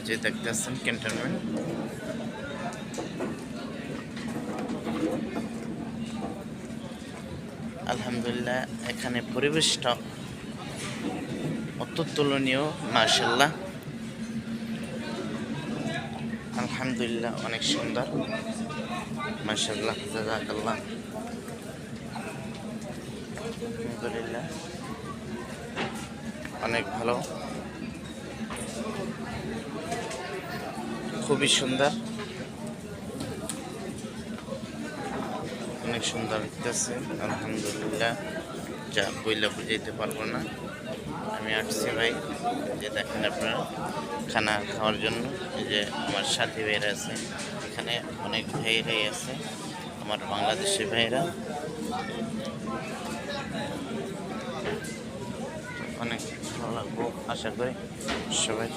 যে দেখতেছেন ক্যান্টনমেন্ট। আলহামদুলিল্লাহ এখানে পরিবেশটা অতুলনীয়, মাশাআল্লাহ আলহামদুলিল্লাহ অনেক সুন্দর, মাশাআল্লাহ জাযাকাল্লাহ। আলহামদুলিল্লাহ অনেক ভালো, খুবই সুন্দর, অনেক সুন্দর হইতেছে আলহামদুলিল্লাহ। যা বইলা বুঝাইতে পারবো না। আমি আসছি ভাই, যে দেখেন আপনারা খানা খাওয়ার জন্য। এই যে আমার সাথী ভাইরা আছে, এখানে অনেক ভাইরাই আছে আমার বাংলাদেশি ভাইরা, অনেক ভালো লাগবো আশা করি সবাই।